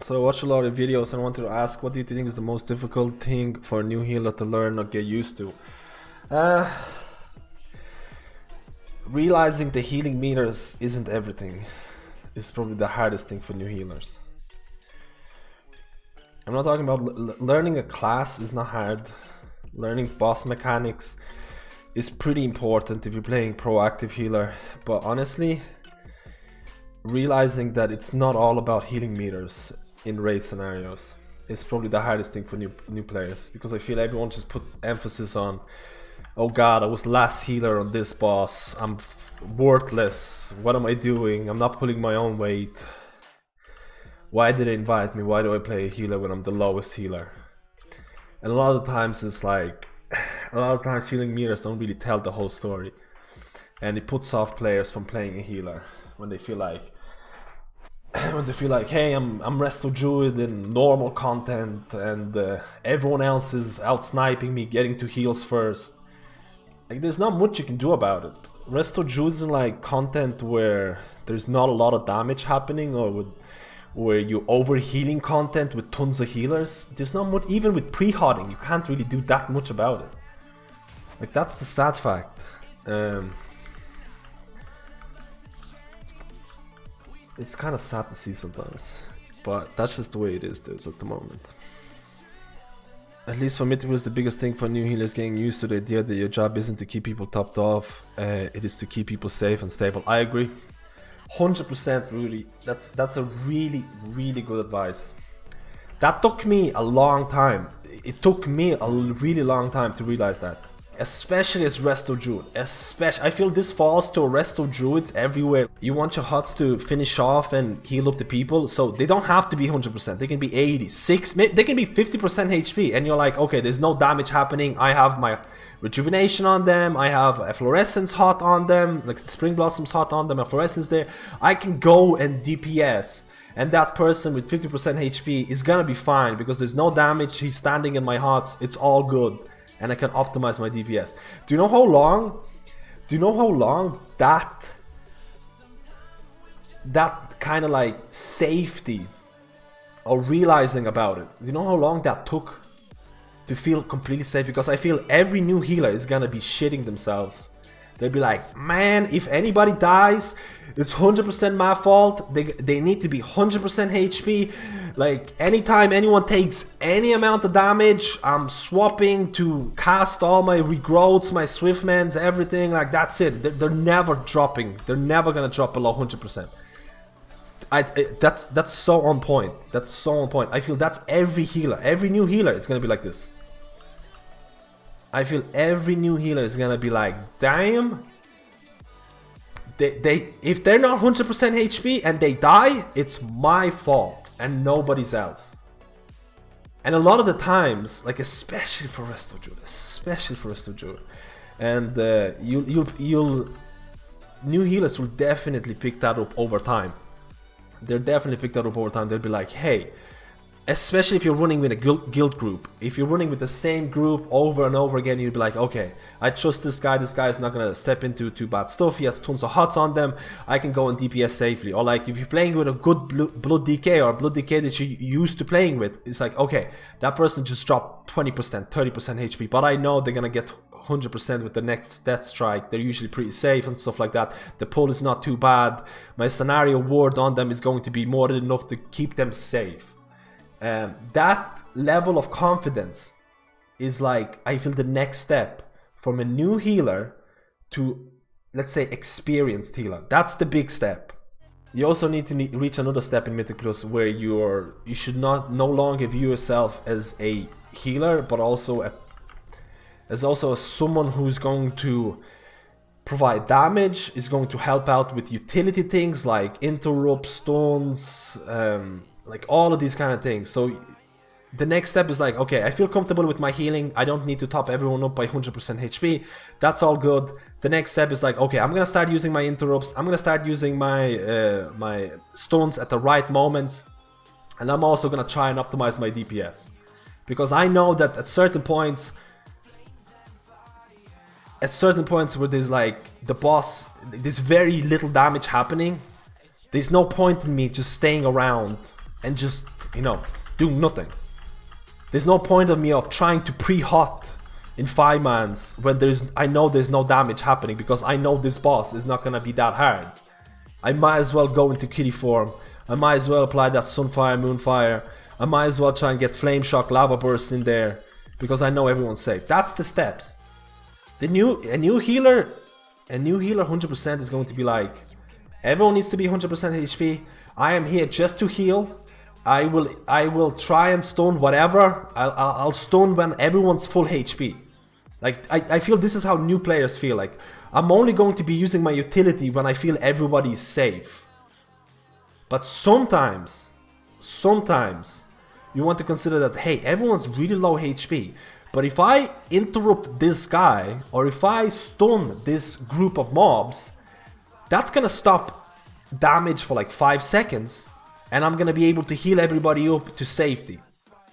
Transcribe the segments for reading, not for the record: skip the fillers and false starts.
So I watched a lot of videos and I wanted to ask, what do you think is the most difficult thing for a new healer to learn or get used to? Realizing the healing meters isn't everything is probably the hardest thing for new healers. I'm not talking about learning a class is not hard. Learning boss mechanics is pretty important if you're playing proactive healer, but honestly, realizing that it's not all about healing meters in raid scenarios is probably the hardest thing for new players, because I feel everyone just put emphasis on, oh god, I was last healer on this boss, I'm worthless, what am I doing, I'm not pulling my own weight, why did they invite me, why do I play a healer when I'm the lowest healer? And a lot of the times it's like, a lot of times healing meters don't really tell the whole story, and it puts off players from playing a healer when they feel like hey, I'm Resto Druid in normal content and everyone else is out sniping me, getting to heals first. Like, there's not much you can do about it. Resto Druid is in like content where there's not a lot of damage happening, or where you over healing content with tons of healers. There's not much, even with pre-hotting, you can't really do that much about it. Like, that's the sad fact. It's kind of sad to see sometimes, but that's just the way it is, dudes, at the moment. At least for Mythicals, the biggest thing for new healers getting used to the idea that your job isn't to keep people topped off, it is to keep people safe and stable. I agree, 100%, Rudy. That's a really good advice. That took me a long time. It took me a really long time to realize that. Especially as Resto Druid, I feel this falls to Resto Druids everywhere. You want your HUTs to finish off and heal up the people, so they don't have to be 100%, they can be 80, 6, they can be 50% HP, and you're like, okay, there's no damage happening, I have my rejuvenation on them, I have a fluorescence hot on them, like Spring Blossoms hot on them, a fluorescence there, I can go and DPS. And that person with 50% HP is gonna be fine, because there's no damage, he's standing in my HUTs, it's all good. And I can optimize my DPS. Do you know how long? That kind of like safety, or realizing about it, do you know how long that took to feel completely safe? Because I feel every new healer is gonna be shitting themselves. They'll be like, man, if anybody dies, it's 100% my fault. They need to be 100% HP. Like, anytime anyone takes any amount of damage, I'm swapping to cast all my regrowths, my swiftmans, everything. Like, that's it. They're never dropping. They're never gonna drop below 100%. That's so on point. That's so on point. I feel that's every healer. Every new healer is gonna be like this. I feel every new healer is gonna be like, damn, if they're not 100% HP and they die, it's my fault and nobody's else. And a lot of the times, like, especially for Resto Druid, and new healers will definitely pick that up over time. They'll definitely pick that up over time. They'll be like, hey, especially if you're running with a guild group, if you're running with the same group over and over again, you'd be like, okay, I trust this guy is not gonna step into too bad stuff, he has tons of HUTs on them, I can go and DPS safely. Or like, if you're playing with a good blood DK, or blood DK that you're used to playing with, it's like, okay, that person just dropped 20%, 30% HP, but I know they're gonna get 100% with the next death strike, they're usually pretty safe and stuff like that, the pull is not too bad, my scenario ward on them is going to be more than enough to keep them safe. That level of confidence is like, I feel, the next step from a new healer to, let's say, experienced healer. That's the big step. You also need to reach another step in Mythic Plus where you should no longer view yourself as a healer, but also as someone who's going to provide damage, is going to help out with utility things like interrupt, stuns, like all of these kind of things. So the next step is like, okay, I feel comfortable with my healing, I don't need to top everyone up by 100% HP, that's all good. The next step is like, okay, I'm gonna start using my interrupts, I'm gonna start using my my stuns at the right moments, and I'm also gonna try and optimize my DPS, because I know that at certain points where there's like the boss, there's very little damage happening, there's no point in me just staying around and just you know, doing nothing. There's no point of me of trying to pre-hot in 5-mans when I know there's no damage happening, because I know this boss is not gonna be that hard. I might as well go into kitty form. I might as well apply that Sunfire, Moonfire. I might as well try and get Flame Shock, Lava Burst in there, because I know everyone's safe. That's the steps. A new healer 100% is going to be like, everyone needs to be 100% HP. I am here just to heal. I will try and stun whatever. I'll stun when everyone's full HP. Like I feel this is how new players feel. Like, I'm only going to be using my utility when I feel everybody is safe. But sometimes you want to consider that, hey, everyone's really low HP. But if I interrupt this guy, or if I stun this group of mobs, that's gonna stop damage for like 5 seconds, and I'm gonna be able to heal everybody up to safety.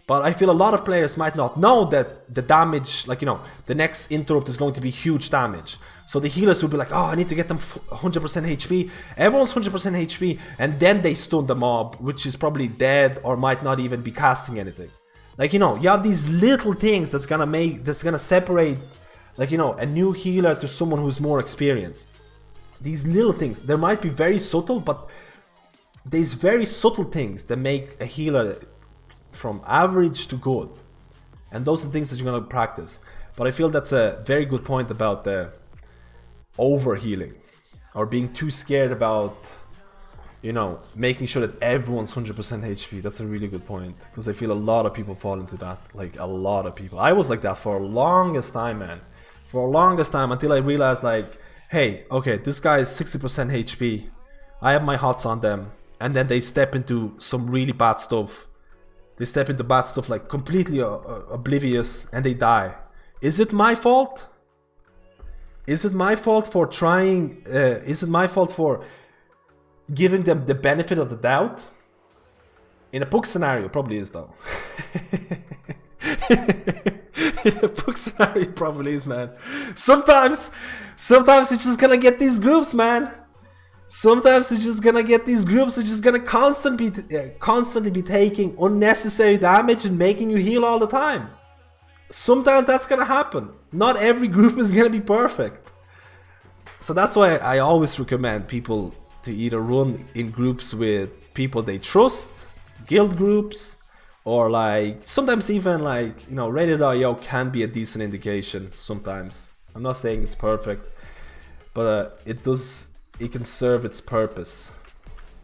But I feel a lot of players might not know that the damage, like, you know, the next interrupt is going to be huge damage. So the healers will be like, oh, I need to get them 100% HP. Everyone's 100% HP, and then they stun the mob, which is probably dead or might not even be casting anything. Like, you know, you have these little things that's gonna separate, like, you know, a new healer to someone who's more experienced. These little things, they might be very subtle, but there's very subtle things that make a healer from average to good. And those are the things that you're gonna practice. But I feel that's a very good point about the over healing, or being too scared about, you know, making sure that everyone's 100% HP. That's a really good point, because I feel a lot of people fall into that. Like, a lot of people. I was like that for the longest time, man. For the longest time, until I realized, like, hey, okay, this guy is 60% HP. I have my hots on them, and then they step into some really bad stuff. They step into bad stuff, like completely oblivious, and they die. Is it my fault? Is it my fault for trying? Is it my fault for giving them the benefit of the doubt? In a book scenario, probably is, though. In a book scenario, probably is, man. Sometimes you're just gonna get these groups, man. Sometimes you're just gonna get these groups that are just gonna constantly be taking unnecessary damage and making you heal all the time. Sometimes that's gonna happen. Not every group is gonna be perfect. So that's why I always recommend people to either run in groups with people they trust, guild groups, or like sometimes even like, you know, Reddit.io can be a decent indication sometimes. I'm not saying it's perfect, but it can serve its purpose.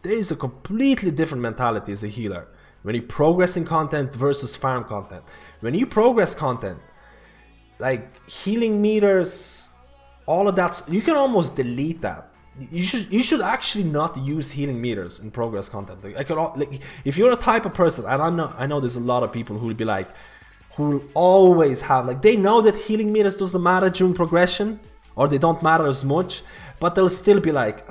There is a completely different mentality as a healer when you progress in content versus farm content. When you progress content, like healing meters, all of that, you can almost delete that. You should actually not use healing meters in progress content. Like if you're a type of person, and I know there's a lot of people who will be like, who will always have, like, they know that healing meters doesn't matter during progression, or they don't matter as much, but they'll still be like,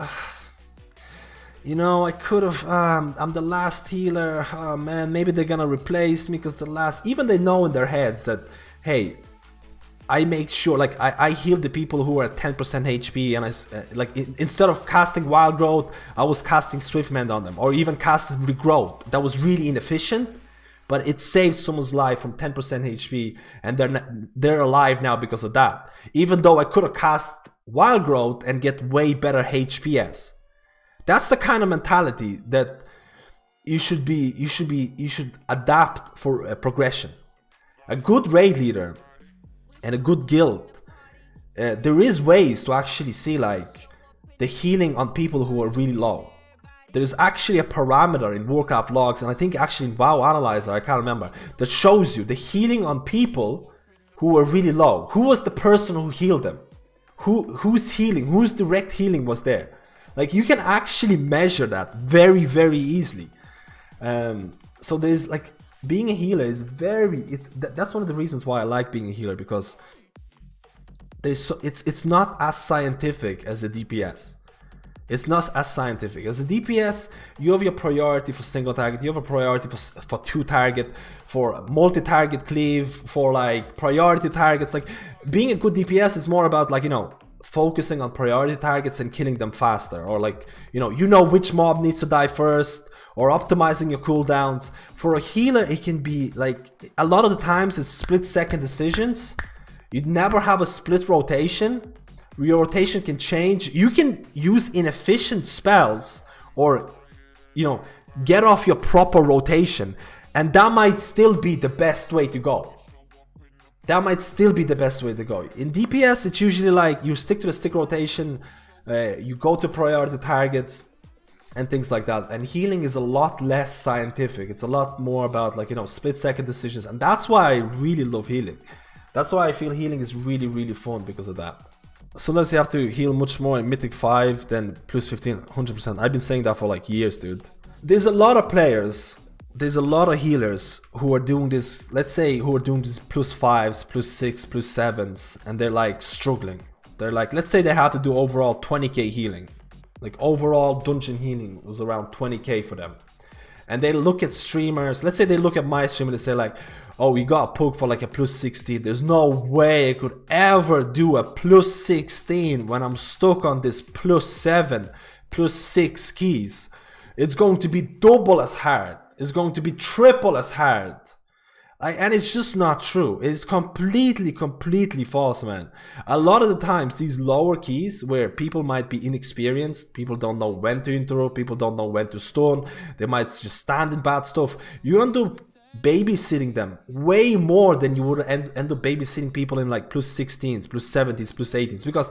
you know, I could have, I'm the last healer, oh man, maybe they're gonna replace me because even they know in their heads that, hey, I make sure, like, I heal the people who are at 10% HP, and instead of casting Wild Growth, I was casting Swiftmend on them, or even casting Regrowth. That was really inefficient, but it saved someone's life from 10% HP, and they're alive now because of that. Even though I could have cast Wild Growth and get way better HPS. That's the kind of mentality that you should adapt for progression. A good raid leader and a good guild, there is ways to actually see like the healing on people who are really low. There's actually a parameter in Warcraft logs, and I think actually in WoW Analyzer, I can't remember, that shows you the healing on people who are really low. Who was the person who healed them? Whose healing, whose direct healing was there? Like, you can actually measure that very, very easily. So there's like, being a healer is that's one of the reasons why I like being a healer, because it's not as scientific as a DPS. It's not as scientific. As a DPS, you have your priority for single target, you have a priority for two target, for multi-target cleave, for like priority targets. Like, being a good DPS is more about, like, you know, focusing on priority targets and killing them faster, or like, you know which mob needs to die first, or optimizing your cooldowns. For a healer, it can be like, a lot of the times it's split-second decisions. You'd never have a split rotation. Your rotation can change. You can use inefficient spells, or, you know, get off your proper rotation, and that might still be the best way to go. That might still be the best way to go. In DPS, it's usually like you stick to the stick rotation, you go to priority targets and things like that. And healing is a lot less scientific. It's a lot more about, like, you know, split-second decisions. And that's why I really love healing. That's why I feel healing is really, really fun, because of that. Sometimes you have to heal much more in Mythic 5 than plus 15, 100%. I've been saying that for like years, dude. There's a lot of players, there's a lot of healers who are doing this, let's say, who are doing this plus 5s, plus 6, plus 7s, and they're like struggling. They're like, let's say they had to do overall 20k healing. Like overall dungeon healing was around 20k for them. And they look at streamers, let's say they look at my stream and they say like, oh, we got a poke for like a plus 16. There's no way I could ever do a plus 16 when I'm stuck on this plus 7, plus 6 keys. It's going to be double as hard. It's going to be triple as hard. And it's just not true. It's completely false, man. A lot of the times, these lower keys where people might be inexperienced, people don't know when to interrupt, people don't know when to stun, they might just stand in bad stuff. You end up babysitting them way more than you would end up babysitting people in like plus 16s, plus 70s, plus 18s. Because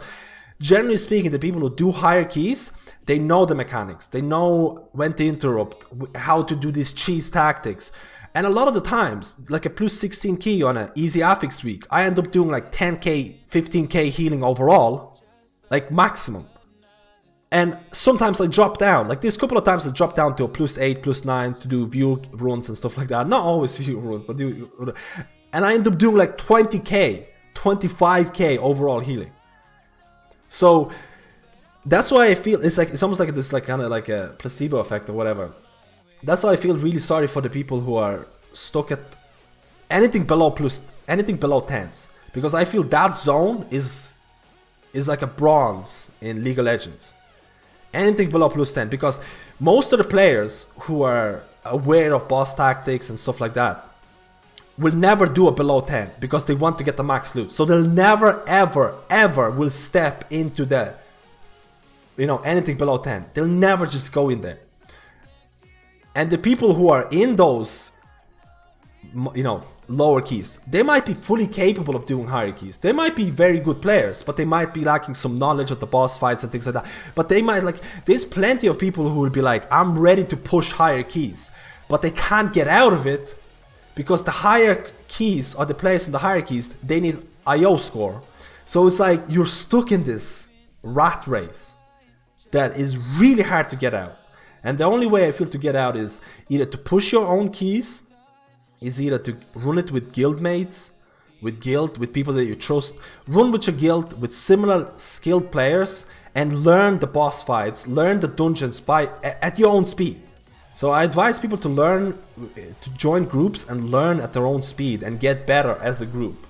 generally speaking, the people who do higher keys, they know the mechanics. They know when to interrupt, how to do these cheese tactics. And a lot of the times, like a plus 16 key on an easy affix week, I end up doing like 10k, 15k healing overall, like maximum. And sometimes I drop down, like this couple of times I dropped down to a plus 8, plus 9 to do view runs and stuff like that. Not always view runs, but and I end up doing like 20k, 25k overall healing. So that's why I feel it's almost like this, like kind of like a placebo effect or whatever. That's why I feel really sorry for the people who are stuck at anything below 10s, because I feel that zone is like a bronze in League of Legends. Anything below plus 10, because most of the players who are aware of boss tactics and stuff like that will never do a below 10 because they want to get the max loot. So they'll never ever will step into the, you know, anything below 10. They'll never just go in there. And the people who are in those, you know, lower keys, they might be fully capable of doing higher keys. They might be very good players, but they might be lacking some knowledge of the boss fights and things like that. But they might, like, there's plenty of people who will be like, I'm ready to push higher keys, but they can't get out of it because the higher keys, or the players in the higher keys, they need IO score. So it's like you're stuck in this rat race that is really hard to get out. And the only way I feel to get out is either to push your own keys, is either to run it with guildmates, with people that you trust. Run with your guild, with similar skilled players, and learn the boss fights, learn the dungeons at your own speed. So I advise people to join groups and learn at their own speed and get better as a group.